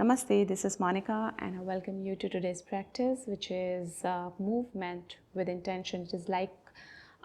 Namaste, this is Monica and I welcome you to today's practice, which is movement with intention. It is like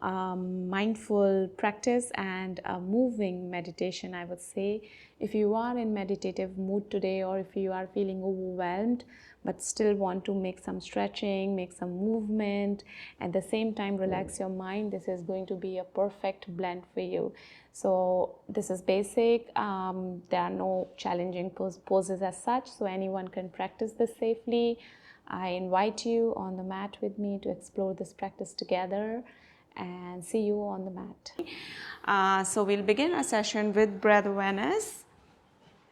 mindful practice and a moving meditation, I would say. If you are in meditative mood today, or if you are feeling overwhelmed but still want to make some stretching, make some movement, at the same time relax your mind, this is going to be a perfect blend for you. So this is basic. There are no challenging poses as such, so anyone can practice this safely. I invite you on the mat with me to explore this practice together, and see you on the mat. So we'll begin our session with breath awareness,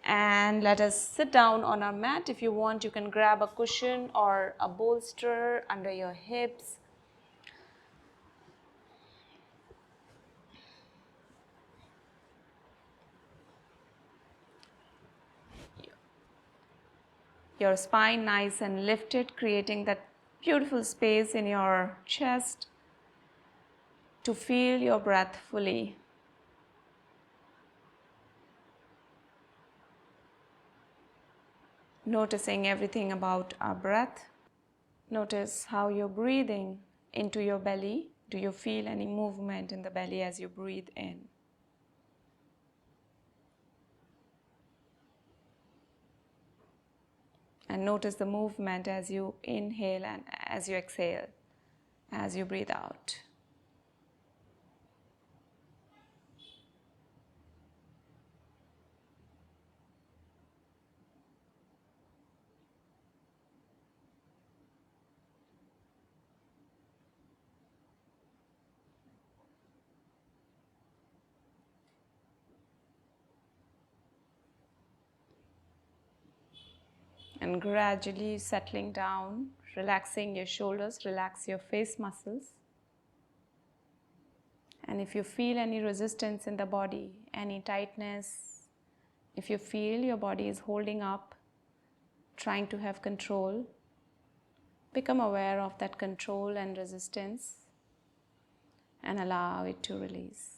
and let us sit down on our mat. If you want, you can grab a cushion or a bolster under your hips. Your spine nice and lifted, creating that beautiful space in your chest to feel your breath fully. Noticing everything about our breath. Notice how you're breathing into your belly. Do you feel any movement in the belly as you breathe in? And notice the movement as you inhale and as you exhale, as you breathe out. And gradually settling down, relaxing your shoulders, relax your face muscles. And if you feel any resistance in the body, any tightness, if you feel your body is holding up, trying to have control, become aware of that control and resistance and allow it to release.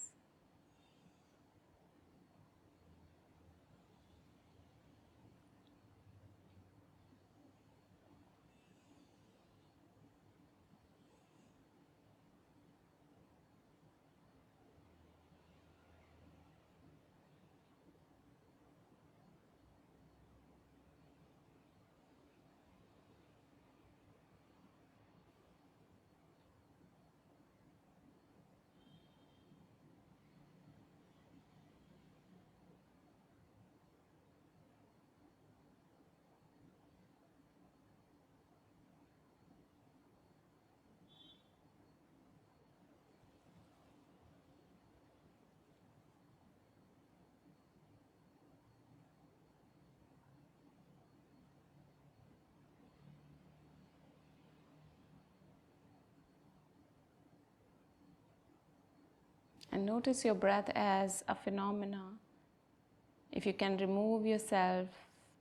And notice your breath as a phenomena. If you can remove yourself,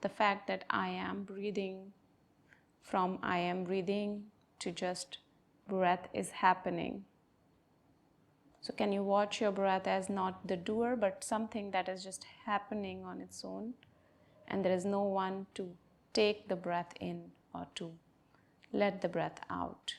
the fact that I am breathing, from I am breathing to just breath is happening. So can you watch your breath as not the doer, but something that is just happening on its own, and there is no one to take the breath in or to let the breath out.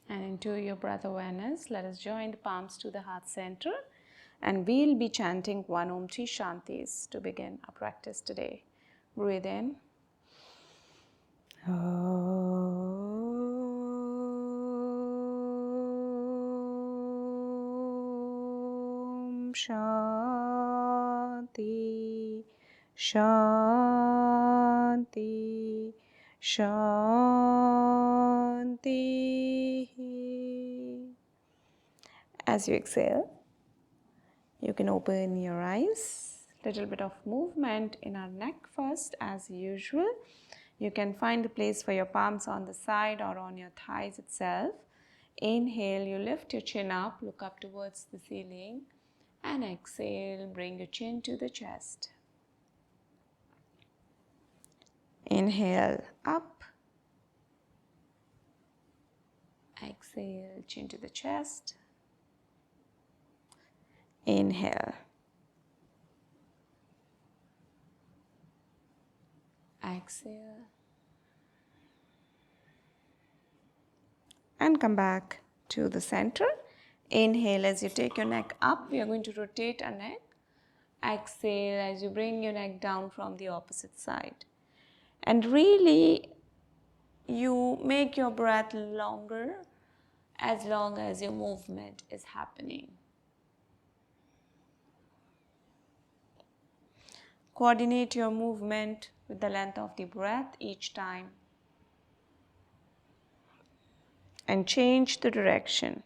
And into your breath awareness, let us join the palms to the heart center, and we'll be chanting one Om Chi Shantis to begin our practice today. Breathe in. Om Shanti Shanti Shanti. As you exhale, you can open your eyes. Little bit of movement in our neck first as usual. You can find a place for your palms on the side or on your thighs itself. Inhale, you lift your chin up, look up towards the ceiling, and exhale, bring your chin to the chest. Inhale, up. Exhale, chin to the chest. Inhale. Exhale. And come back to the center. Inhale as you take your neck up. We are going to rotate our neck. Exhale as you bring your neck down from the opposite side. And really, you make your breath longer as long as your movement is happening. Coordinate your movement with the length of the breath each time. And change the direction.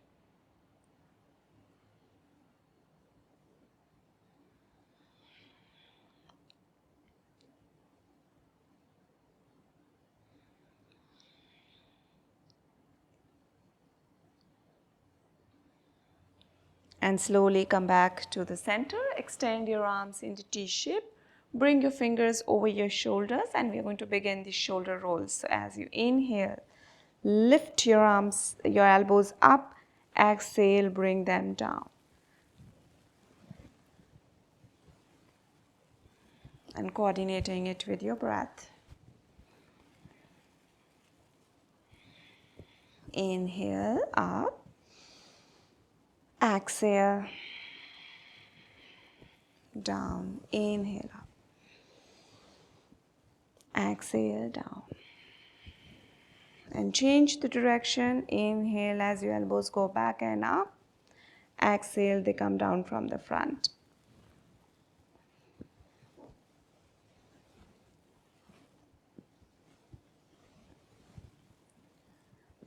And slowly come back to the center. Extend your arms into T-shape. Bring your fingers over your shoulders and we are going to begin the shoulder rolls. So as you inhale, lift your arms, your elbows up. Exhale, bring them down. And coordinating it with your breath. Inhale, up. Exhale, down. Inhale, up. Exhale, down. And change the direction. Inhale as your elbows go back and up. Exhale, they come down from the front.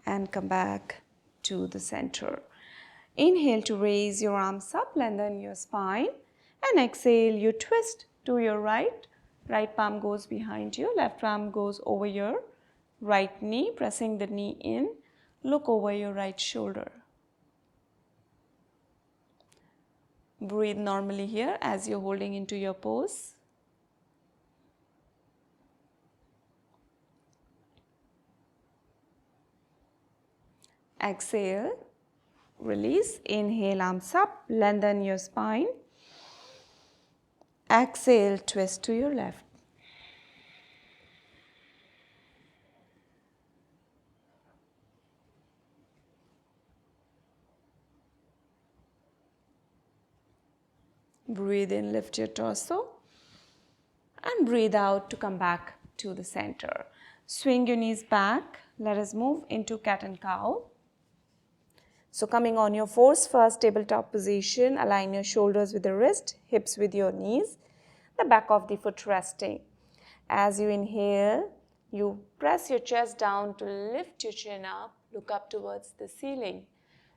And come back to the center. Inhale to raise your arms up, lengthen your spine. And exhale, you twist to your right. Right palm goes behind you, left arm goes over your right knee, pressing the knee in. Look over your right shoulder. Breathe normally here as you're holding into your pose. Exhale, release. Inhale, arms up, lengthen your spine. Exhale, twist to your left. Breathe in, lift your torso. And breathe out to come back to the center. Swing your knees back. Let us move into cat and cow. So coming on your force first tabletop position, align your shoulders with the wrist, hips with your knees, the back of the foot resting. As you inhale, you press your chest down to lift your chin up, look up towards the ceiling.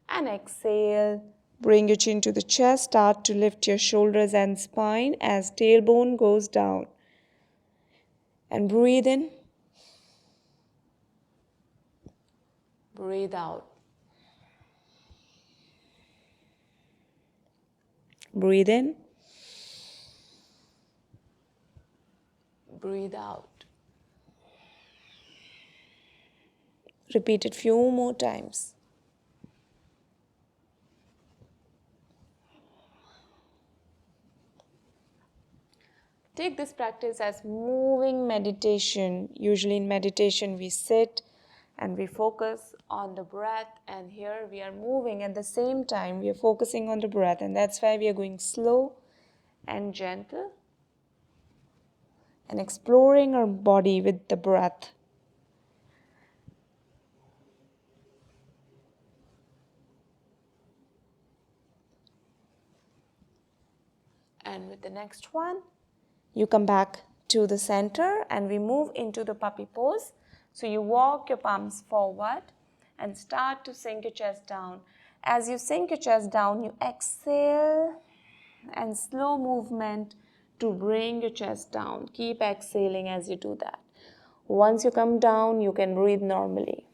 And exhale, bring your chin to the chest, start to lift your shoulders and spine as tailbone goes down. And breathe in, breathe out. Breathe in, breathe out. Repeat it few more times. Take this practice as moving meditation. Usually in meditation we sit and we focus on the breath, and here we are moving at the same time. We are focusing on the breath, and that's why we are going slow and gentle and exploring our body with the breath. And with the next one, you come back to the center and we move into the puppy pose. So you walk your palms forward and start to sink your chest down. As you sink your chest down, you exhale and slow movement to bring your chest down. Keep exhaling as you do that. Once you come down, you can breathe normally.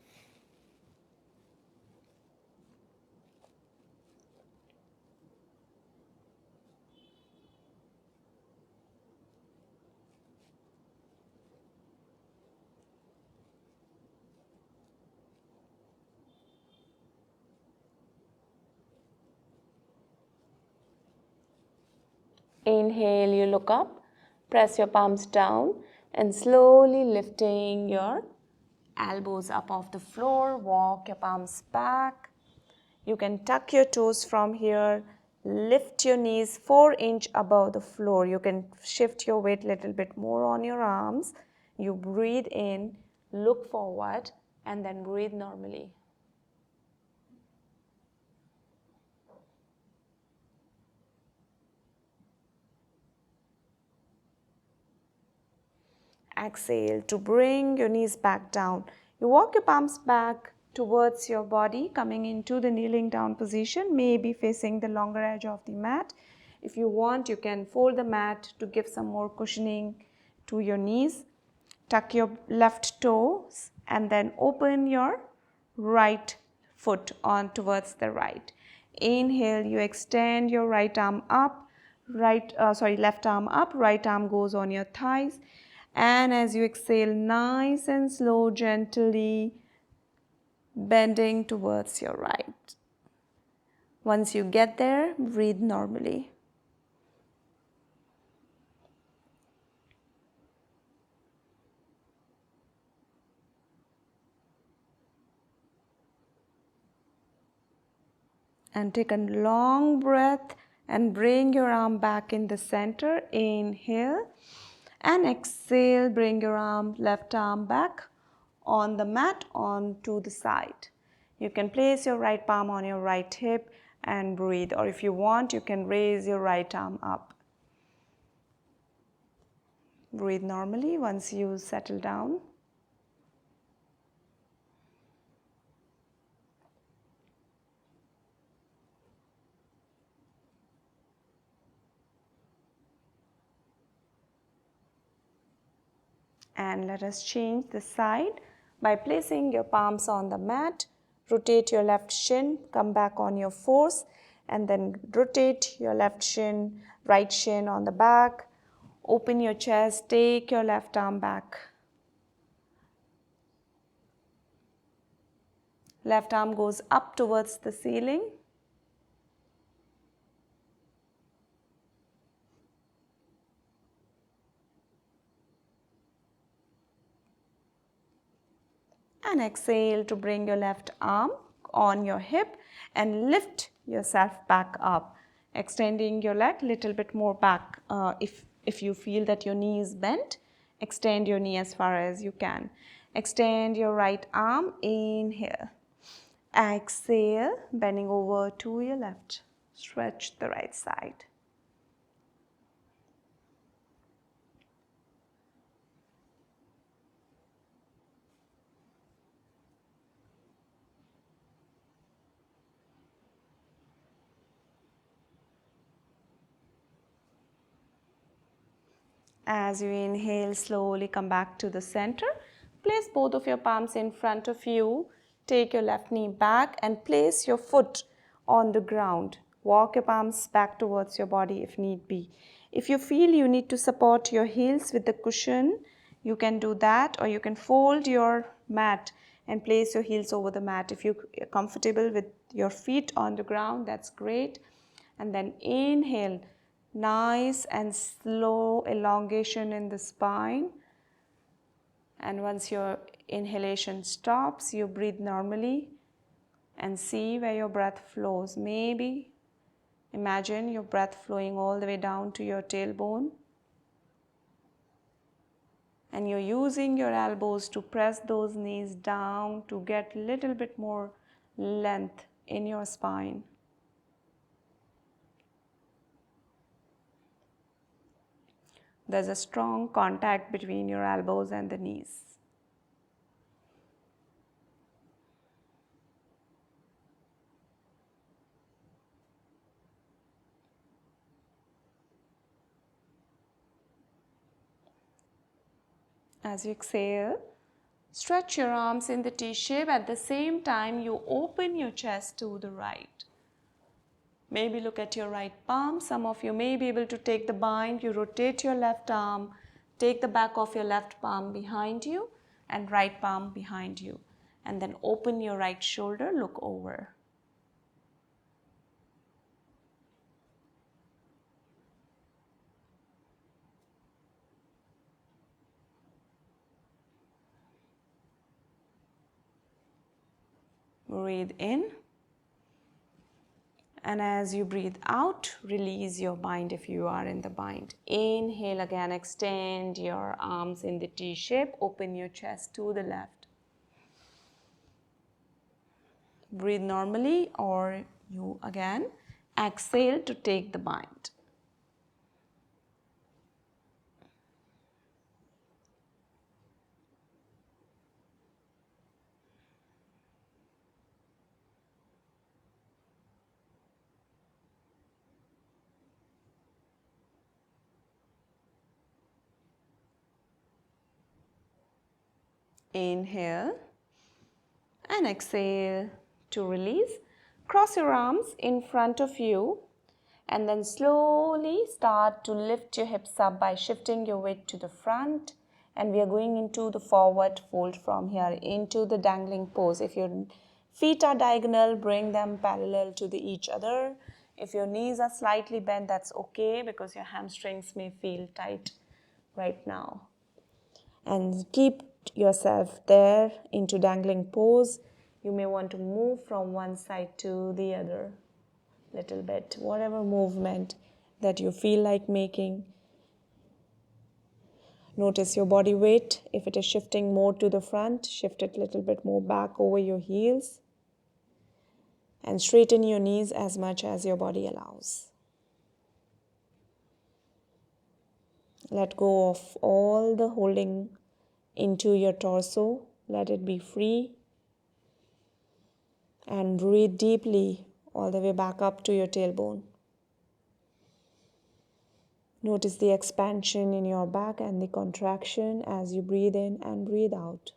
Inhale, you look up, press your palms down and slowly lifting your elbows up off the floor, walk your palms back. You can tuck your toes from here, lift your knees 4 inches above the floor. You can shift your weight a little bit more on your arms. You breathe in, look forward and then breathe normally. Exhale to bring your knees back down. You walk your palms back towards your body, coming into the kneeling down position, maybe facing the longer edge of the mat. If you want, you can fold the mat to give some more cushioning to your knees. Tuck your left toes and then open your right foot on towards the right. Inhale, you extend your right arm up, left arm up, right arm goes on your thighs. And as you exhale, nice and slow, gently bending towards your right. Once you get there, breathe normally. And take a long breath and bring your arm back in the center. Inhale and exhale, bring your left arm back on the mat onto the side. You can place your right palm on your right hip and breathe, or if you want, you can raise your right arm up. Breathe normally once you settle down. And let us change the side by placing your palms on the mat. Rotate your left shin, come back on your force, and then rotate your left shin, right shin on the back. Open your chest, take your left arm back. Left arm goes up towards the ceiling. And exhale to bring your left arm on your hip and lift yourself back up, extending your leg a little bit more back. If you feel that your knee is bent, extend your knee as far as you can. Extend your right arm, inhale. Exhale, bending over to your left. Stretch the right side. As you inhale, slowly come back to the center. Place both of your palms in front of you. Take your left knee back and place your foot on the ground. Walk your palms back towards your body if need be. If you feel you need to support your heels with the cushion, you can do that, or you can fold your mat and place your heels over the mat. If you're comfortable with your feet on the ground, that's great. And then inhale. Nice and slow elongation in the spine. And once your inhalation stops, you breathe normally and see where your breath flows. Maybe imagine your breath flowing all the way down to your tailbone. And you're using your elbows to press those knees down to get a little bit more length in your spine. There's a strong contact between your elbows and the knees. As you exhale, stretch your arms in the T shape. At the same time, you open your chest to the right. Maybe look at your right palm. Some of you may be able to take the bind. You rotate your left arm, take the back of your left palm behind you and right palm behind you. And then open your right shoulder, look over. Breathe in. And as you breathe out, release your bind if you are in the bind. Inhale again, extend your arms in the T shape, open your chest to the left. Breathe normally, or you again exhale to take the bind. Inhale and exhale to release. Cross your arms in front of you and then slowly start to lift your hips up by shifting your weight to the front, and we are going into the forward fold from here into the dangling pose. If your feet are diagonal, bring them parallel to each other. If your knees are slightly bent, that's okay because your hamstrings may feel tight right now. And keep yourself there into dangling pose. You may want to move from one side to the other little bit, whatever movement that you feel like making. Notice your body weight. If it is shifting more to the front, shift it a little bit more back over your heels and straighten your knees as much as your body allows. Let go of all the holding into your torso. Let it be free. And breathe deeply all the way back up to your tailbone. Notice the expansion in your back and the contraction as you breathe in and breathe out.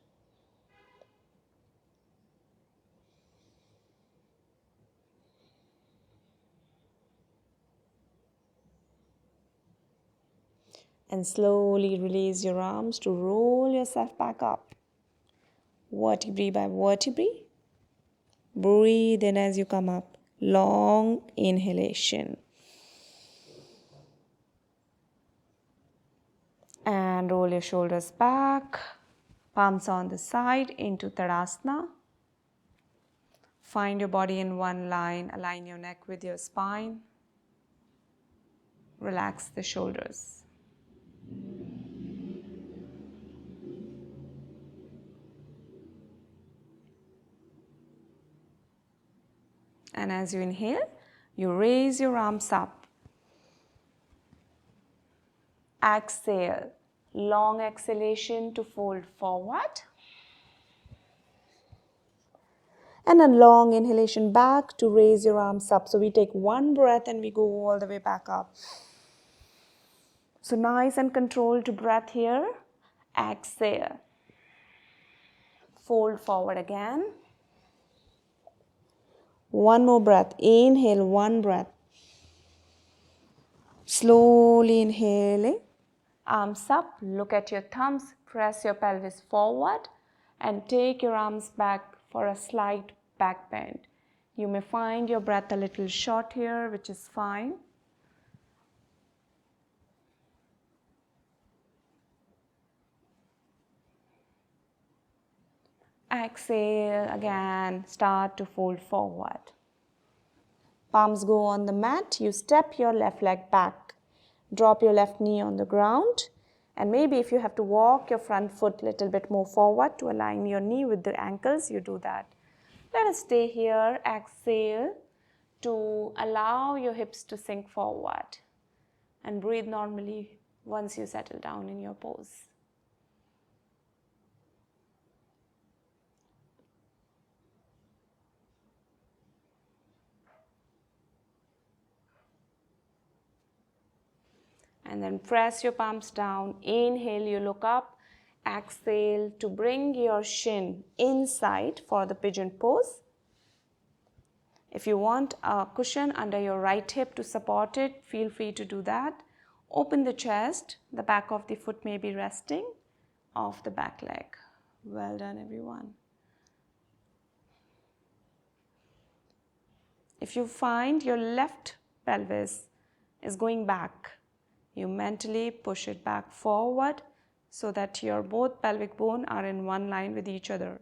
And slowly release your arms to roll yourself back up. Vertebrae by vertebrae. Breathe in as you come up. Long inhalation. And roll your shoulders back. Palms on the side into Tadasana. Find your body in one line. Align your neck with your spine. Relax the shoulders. And as you inhale, you raise your arms up. Exhale. Long exhalation to fold forward. And a long inhalation back to raise your arms up. So we take one breath and we go all the way back up. So nice and controlled breath here. Exhale. Fold forward again. One more breath. Inhale, one breath. Slowly inhaling. Arms up. Look at your thumbs. Press your pelvis forward and take your arms back for a slight back bend. You may find your breath a little short here, which is fine. Exhale again, start to fold forward. Palms go on the mat. You step your left leg back. Drop your left knee on the ground. And maybe if you have to walk your front foot a little bit more forward to align your knee with the ankles, you do that. Let us stay here. Exhale to allow your hips to sink forward. And breathe normally once you settle down in your pose. And then press your palms down. Inhale, you look up. Exhale to bring your shin inside for the pigeon pose. If you want a cushion under your right hip to support it, feel free to do that. Open the chest, the back of the foot may be resting off the back leg. Well done, everyone. If you find your left pelvis is going back, you mentally push it back forward so that your both pelvic bone are in one line with each other.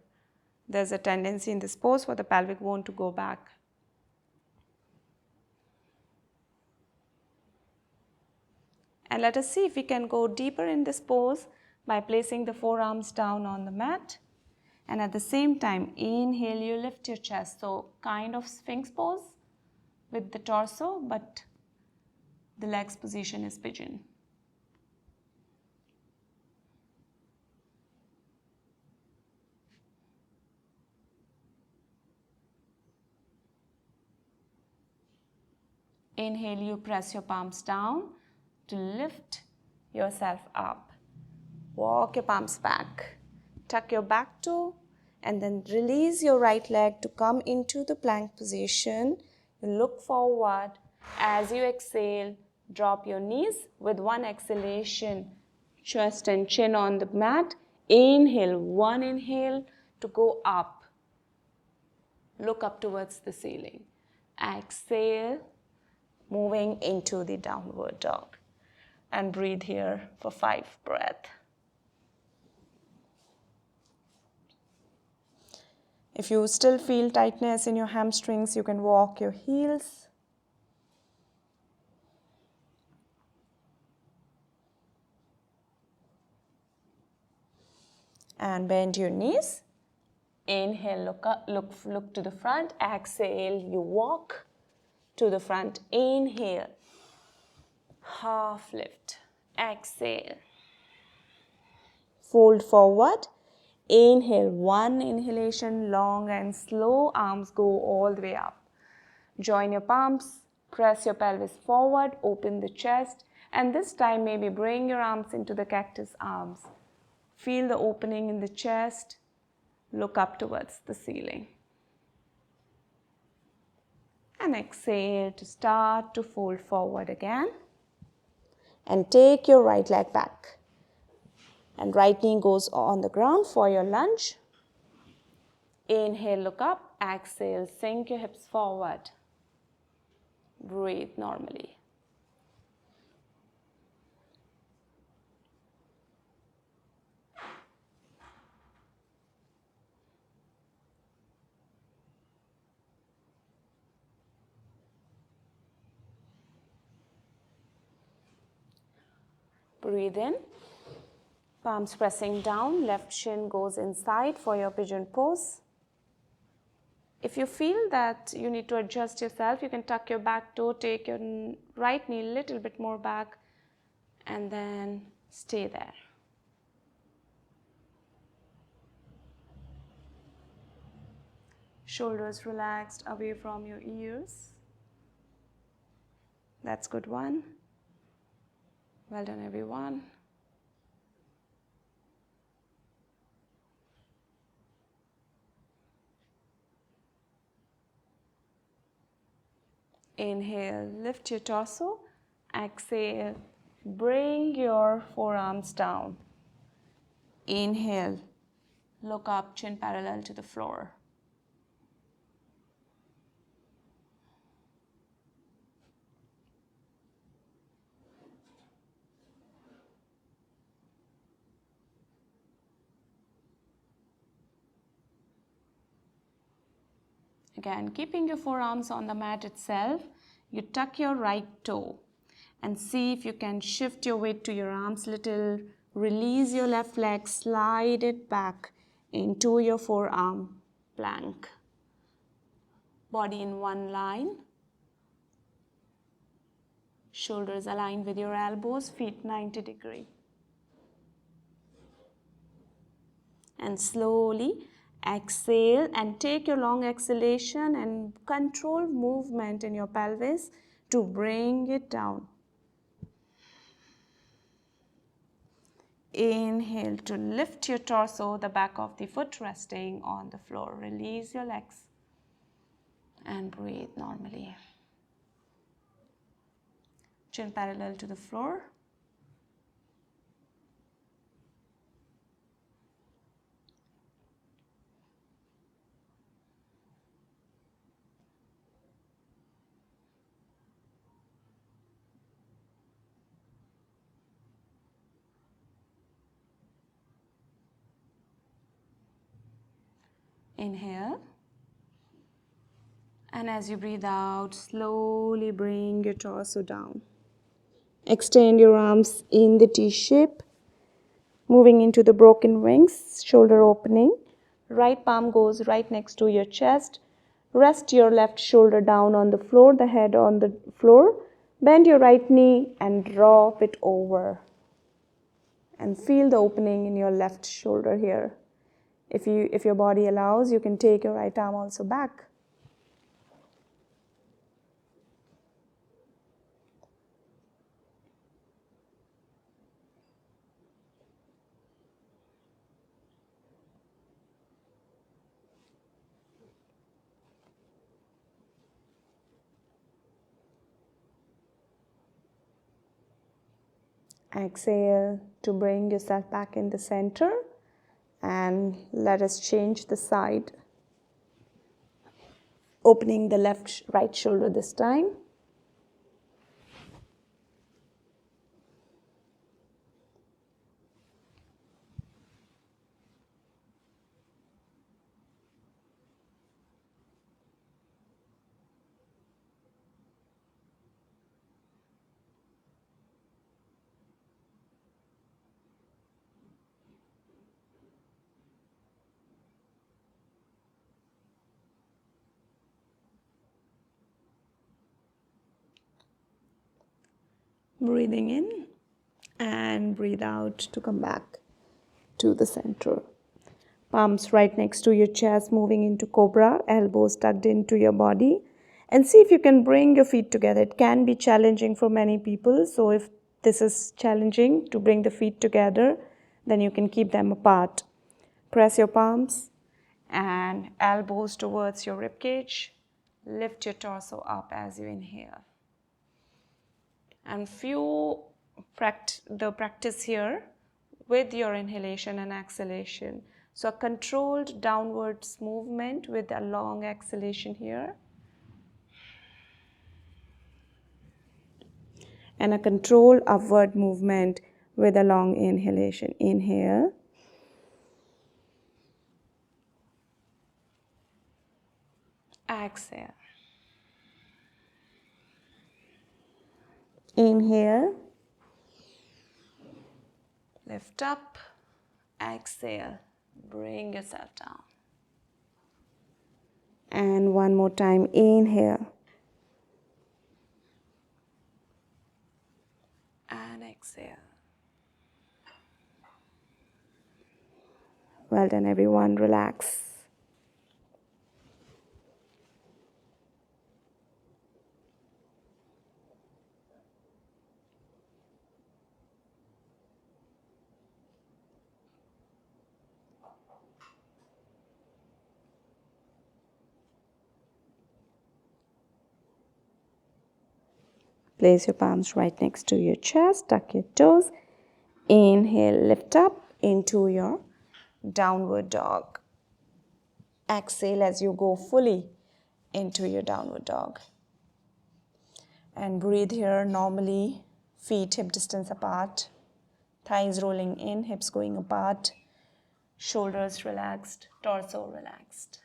There's a tendency in this pose for the pelvic bone to go back. And let us see if we can go deeper in this pose by placing the forearms down on the mat. And at the same time, inhale, you lift your chest. So kind of Sphinx pose with the torso, but the legs position is pigeon. Inhale, you press your palms down to lift yourself up. Walk your palms back. Tuck your back toe and then release your right leg to come into the plank position. You look forward. As you exhale, drop your knees with one exhalation. Chest and chin on the mat. Inhale, one inhale to go up. Look up towards the ceiling. Exhale, moving into the downward dog. And breathe here for 5 breaths. If you still feel tightness in your hamstrings, you can walk your heels. And bend your knees. Inhale, look up, look to the front. Exhale, you walk to the front. Inhale, half lift. Exhale, fold forward. Inhale, one inhalation, long and slow. Arms go all the way up. Join your palms, press your pelvis forward, open the chest, and this time maybe bring your arms into the cactus arms. Feel the opening in the chest. Look up towards the ceiling. And exhale to start to fold forward again. And take your right leg back. And right knee goes on the ground for your lunge. Inhale, look up. Exhale, sink your hips forward. Breathe normally. Breathe in. Palms pressing down, left shin goes inside for your pigeon pose. If you feel that you need to adjust yourself, you can tuck your back toe, take your right knee a little bit more back, and then stay there. Shoulders relaxed away from your ears. That's good one. Well done, everyone. Inhale, lift your torso. Exhale, bring your forearms down. Inhale, look up, chin parallel to the floor. Again, keeping your forearms on the mat itself, you tuck your right toe and see if you can shift your weight to your arms a little. Release your left leg, slide it back into your forearm plank. Body in one line. Shoulders aligned with your elbows, feet 90 degrees. And slowly exhale and take your long exhalation and control movement in your pelvis to bring it down. Inhale to lift your torso, the back of the foot resting on the floor. Release your legs and breathe normally. Chin parallel to the floor. Inhale. And as you breathe out, slowly bring your torso down. Extend your arms in the T shape, moving into the broken wings, shoulder opening. Right palm goes right next to your chest. Rest your left shoulder down on the floor, the head on the floor. Bend your right knee and drop it over. And feel the opening in your left shoulder here. If your body allows, you can take your right arm also back. Exhale to bring yourself back in the center, and let us change the side. Opening the right shoulder this time. Breathing in and breathe out to come back to the center. Palms right next to your chest, moving into cobra, elbows tucked into your body. And see if you can bring your feet together. It can be challenging for many people. So if this is challenging to bring the feet together, then you can keep them apart. Press your palms and elbows towards your ribcage. Lift your torso up as you inhale. And the practice here with your inhalation and exhalation. So a controlled downwards movement with a long exhalation here. And a controlled upward movement with a long inhalation. Inhale. Exhale. Inhale. Lift up. Exhale. Bring yourself down. And one more time. Inhale. And exhale. Well done, everyone. Relax. Place your palms right next to your chest. Tuck your toes. Inhale, lift up into your downward dog. Exhale as you go fully into your downward dog. And breathe here normally. Feet hip distance apart. Thighs rolling in, hips going apart. Shoulders relaxed, torso relaxed.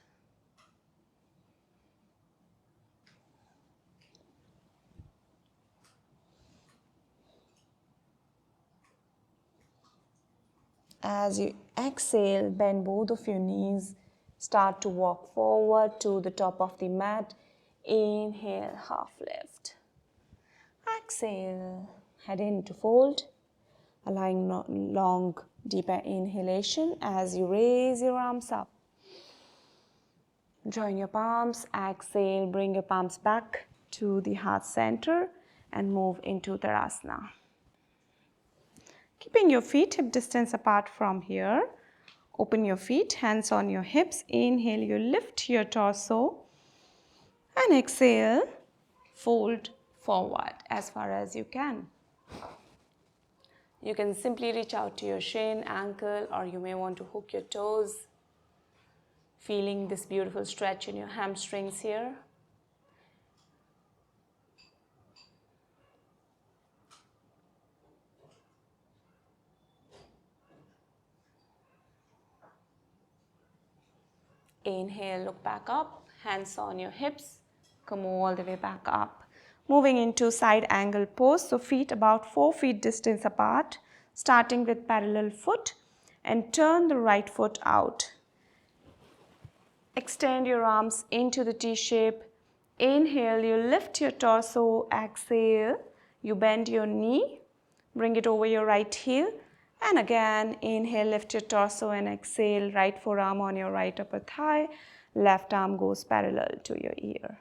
As you exhale, bend both of your knees. Start to walk forward to the top of the mat. Inhale, half lift. Exhale, head into fold. Allowing long, deeper inhalation as you raise your arms up. Join your palms. Exhale, bring your palms back to the heart center and move into Tadasana. Keeping your feet hip distance apart from here. Open your feet, hands on your hips. Inhale, you lift your torso. And exhale, fold forward as far as you can. You can simply reach out to your shin, ankle, or you may want to hook your toes. Feeling this beautiful stretch in your hamstrings here. Inhale, look back up, hands on your hips, come all the way back up. Moving into side angle pose, so feet about 4 feet distance apart, starting with parallel foot, and turn the right foot out. Extend your arms into the T shape. Inhale, you lift your torso, exhale, you bend your knee, bring it over your right heel, and again, inhale, lift your torso and exhale, right forearm on your right upper thigh, left arm goes parallel to your ear.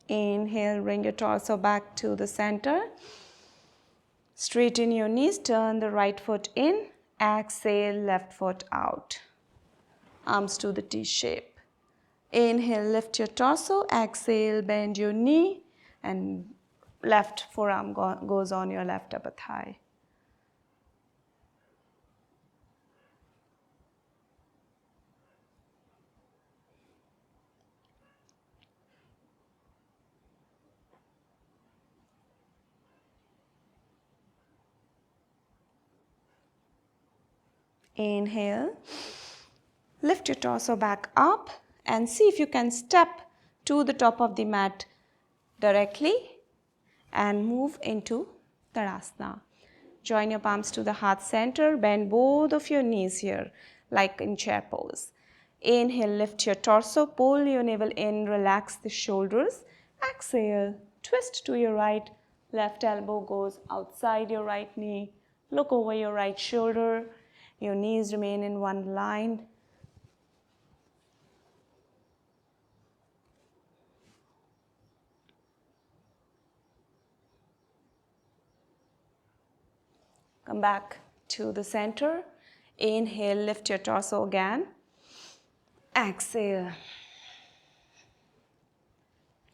Inhale, bring your torso back to the center. Straighten your knees, turn the right foot in, exhale, left foot out. Arms to the T shape. Inhale, lift your torso, exhale, bend your knee, and left forearm goes on your left upper thigh. Inhale, lift your torso back up and see if you can step to the top of the mat directly and move into Tadasana. Join your palms to the heart center, bend both of your knees here like in chair pose. Inhale, lift your torso, pull your navel in, relax the shoulders. Exhale, twist to your right, left elbow goes outside your right knee. Look over your right shoulder. Your knees remain in one line. Come back to the center. Inhale, lift your torso again. Exhale.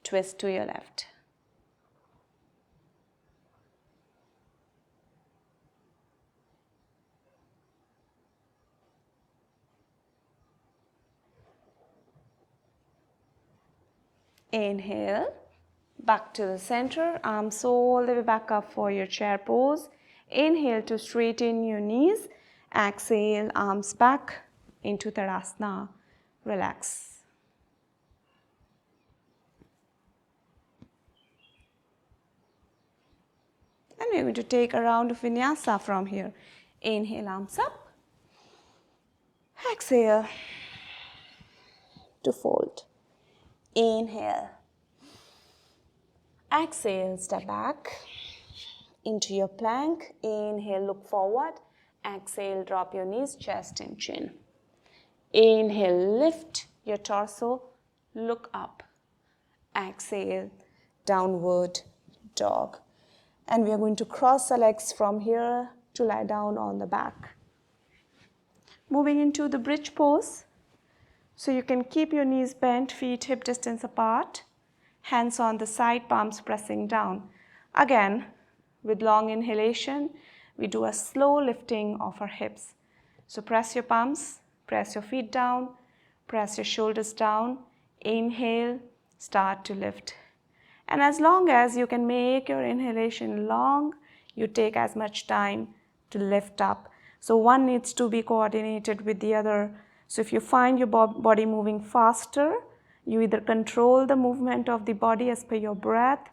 Twist to your left. Inhale, back to the center, arms all the way back up for your chair pose. Inhale to straighten your knees. Exhale, arms back into Tadasana. Relax. And we're going to take a round of vinyasa from here. Inhale, arms up. Exhale to fold. Inhale. Exhale, step back into your plank. Inhale, look forward. Exhale, drop your knees, chest and chin. Inhale, lift your torso, look up. Exhale, downward dog. And we are going to cross the legs from here to lie down on the back. Moving into the bridge pose. So you can keep your knees bent, feet hip distance apart. Hands on the side, palms pressing down. Again, with long inhalation, we do a slow lifting of our hips. So press your palms, press your feet down, press your shoulders down. Inhale, start to lift. And as long as you can make your inhalation long, you take as much time to lift up. So one needs to be coordinated with the other. So if you find your body moving faster, you either control the movement of the body as per your breath,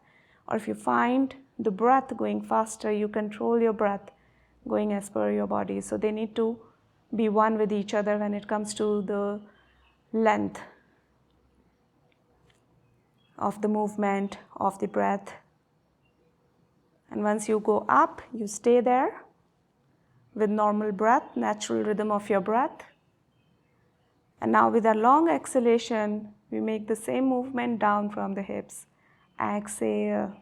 or if you find the breath going faster, you control your breath going as per your body. So they need to be one with each other when it comes to the length of the movement of the breath. And once you go up, you stay there with normal breath, natural rhythm of your breath. And now with a long exhalation, we make the same movement down from the hips. Exhale.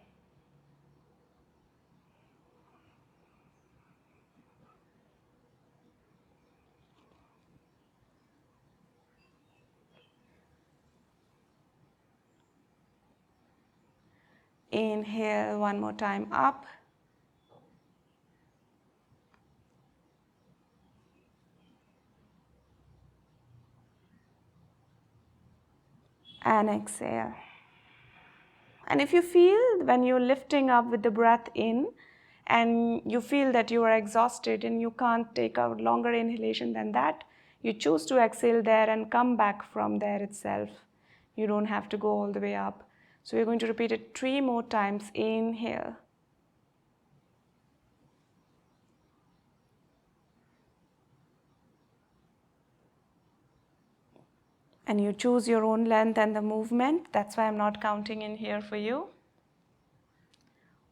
Inhale one more time up. And exhale. And if you feel when you're lifting up with the breath in and you feel that you are exhausted and you can't take a longer inhalation than that, you choose to exhale there and come back from there itself. You don't have to go all the way up. So we're going to repeat it 3 more times. Inhale. And you choose your own length and the movement. That's why I'm not counting in here for you.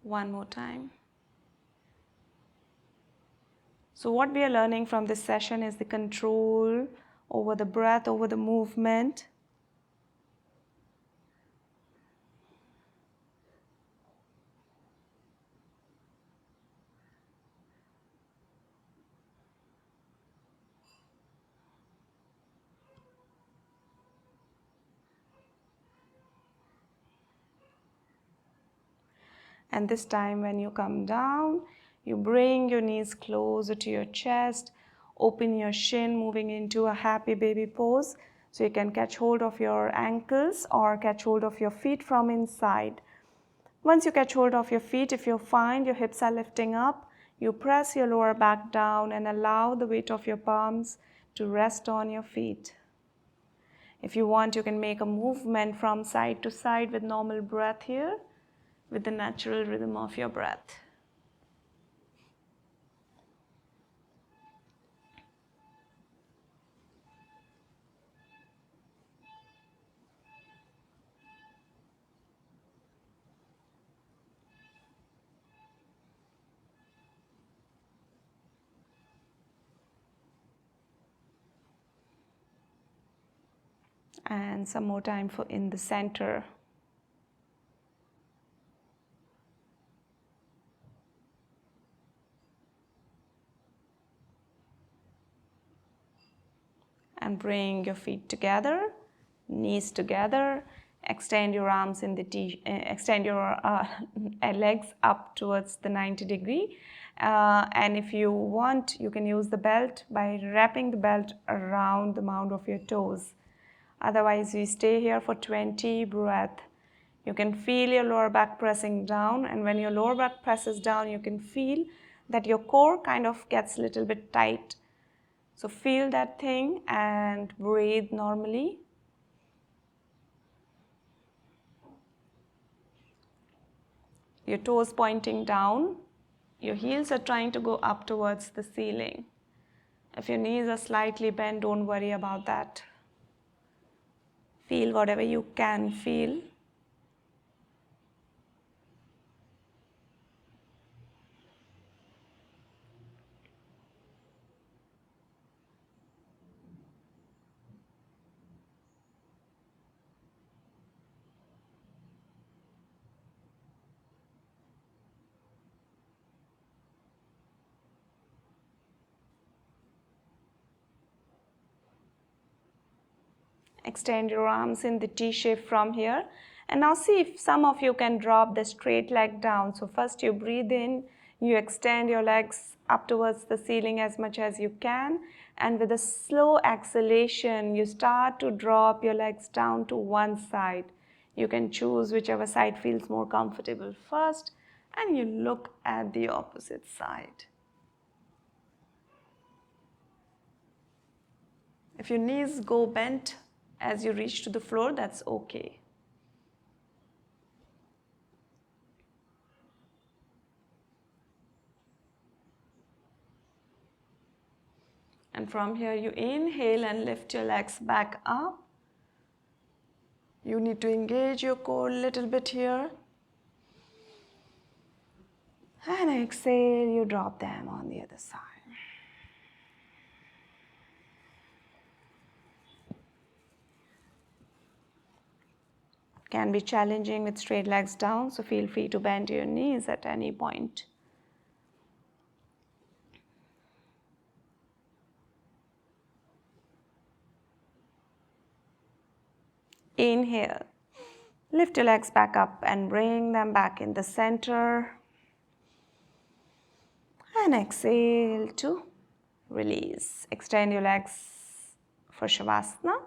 1 more time. So what we are learning from this session is the control over the breath, over the movement. And this time when you come down, you bring your knees closer to your chest, open your shin, moving into a happy baby pose. So you can catch hold of your ankles or catch hold of your feet from inside. Once you catch hold of your feet, if you find your hips are lifting up, you press your lower back down and allow the weight of your palms to rest on your feet. If you want, you can make a movement from side to side with normal breath here, with the natural rhythm of your breath. And some more time for in the center. And bring your feet together, knees together. Extend your arms in the extend your legs up towards the 90 degree. And if you want, you can use the belt by wrapping the belt around the mound of your toes. Otherwise, we stay here for 20 breaths. You can feel your lower back pressing down, and when your lower back presses down, you can feel that your core kind of gets a little bit tight. So feel that thing and breathe normally. Your toes pointing down. Your heels are trying to go up towards the ceiling. If your knees are slightly bent, don't worry about that. Feel whatever you can feel. Extend your arms in the T shape from here. And now see if some of you can drop the straight leg down. So first you breathe in, you extend your legs up towards the ceiling as much as you can. And with a slow exhalation, you start to drop your legs down to one side. You can choose whichever side feels more comfortable first, and you look at the opposite side. If your knees go bent as you reach to the floor, that's okay. And from here, you inhale and lift your legs back up. You need to engage your core a little bit here. And exhale, you drop them on the other side. Can be challenging with straight legs down, so feel free to bend your knees at any point. Inhale. Lift your legs back up and bring them back in the center. And exhale to release. Extend your legs for Shavasana.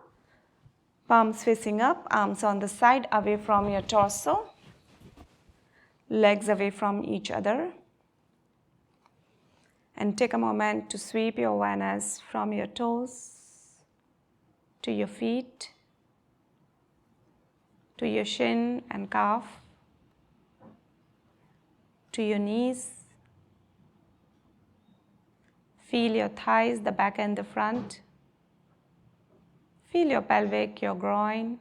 Palms facing up, arms on the side away from your torso. Legs away from each other. And take a moment to sweep your awareness from your toes to your feet, to your shin and calf, to your knees. Feel your thighs, the back and the front. Feel your pelvic, your groin,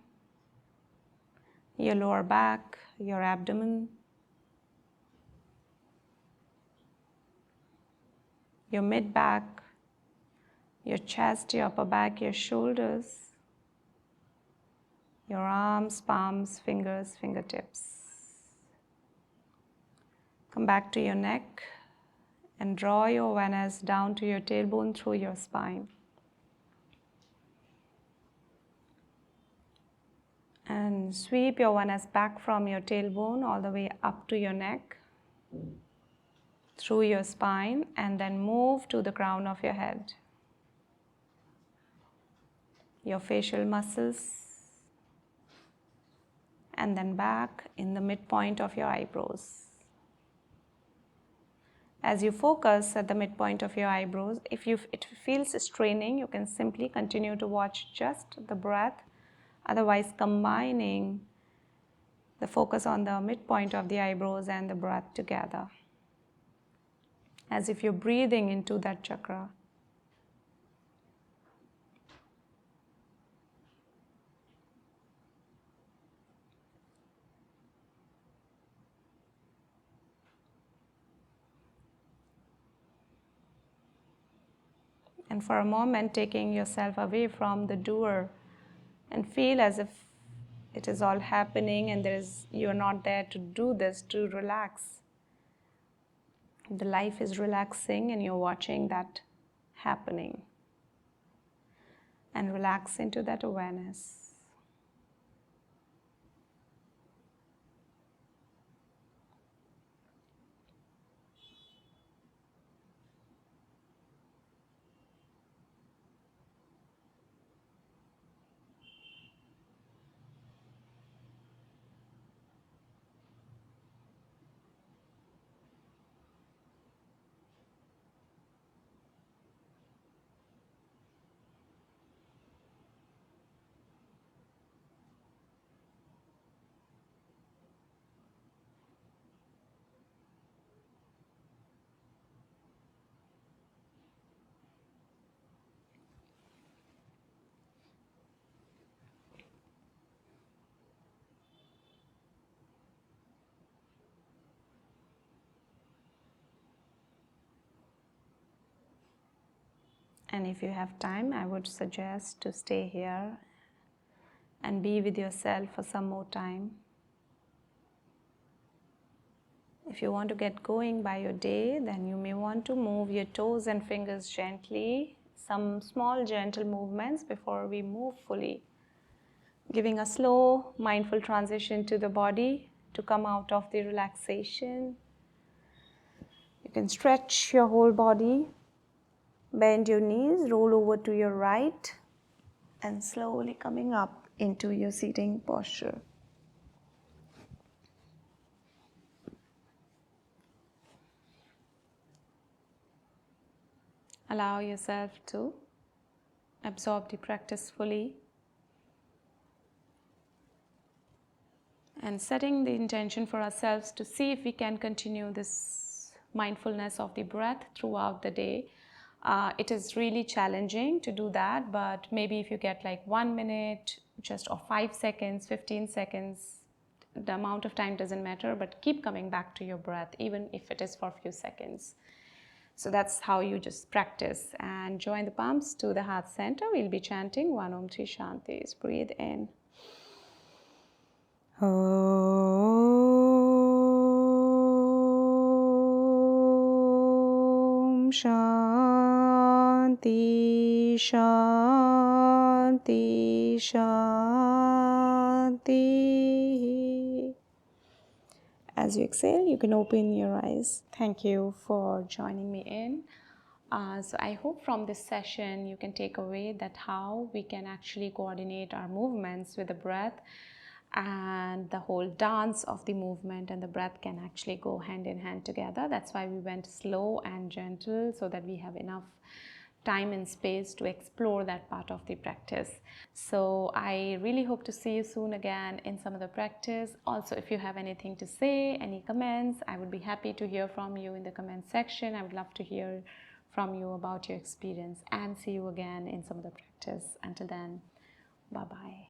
your lower back, your abdomen, your mid back, your chest, your upper back, your shoulders, your arms, palms, fingers, fingertips. Come back to your neck and draw your awareness down to your tailbone through your spine. And sweep your awareness back from your tailbone all the way up to your neck, through your spine, and then move to the crown of your head. Your facial muscles, and then back in the midpoint of your eyebrows. As you focus at the midpoint of your eyebrows, if it feels straining, you can simply continue to watch just the breath, otherwise combining the focus on the midpoint of the eyebrows and the breath together, as if you're breathing into that chakra. And for a moment, taking yourself away from the doer and feel as if it is all happening and you're not there to do this, to relax. The life is relaxing and you're watching that happening. And relax into that awareness. And if you have time, I would suggest to stay here and be with yourself for some more time. If you want to get going by your day, then you may want to move your toes and fingers gently, some small gentle movements before we move fully, giving a slow, mindful transition to the body to come out of the relaxation. You can stretch your whole body. Bend your knees, roll over to your right, and slowly coming up into your seating posture. Allow yourself to absorb the practice fully. And setting the intention for ourselves to see if we can continue this mindfulness of the breath throughout the day. It is really challenging to do that, but maybe if you get like 1 minute, just or 5 seconds, 15 seconds, The amount of time doesn't matter, but keep coming back to your breath, even if it is for a few seconds. So that's how you just practice. And join the palms to the heart center. We'll be chanting 1 Om 3 Shantis. Breathe in. Om Shanti Shanti Shanti. As you exhale, you can open your eyes. Thank you for joining me in. So I hope from this session you can take away that how we can actually coordinate our movements with the breath, and the whole dance of the movement and the breath can actually go hand in hand together. That's why we went slow and gentle, so that we have enough time and space to explore that part of the practice. So I really hope to see you soon again in some other practice. Also, if you have anything to say, any comments, I would be happy to hear from you in the comment section. I would love to hear from you about your experience, and see you again in some other practice. Until then, bye bye.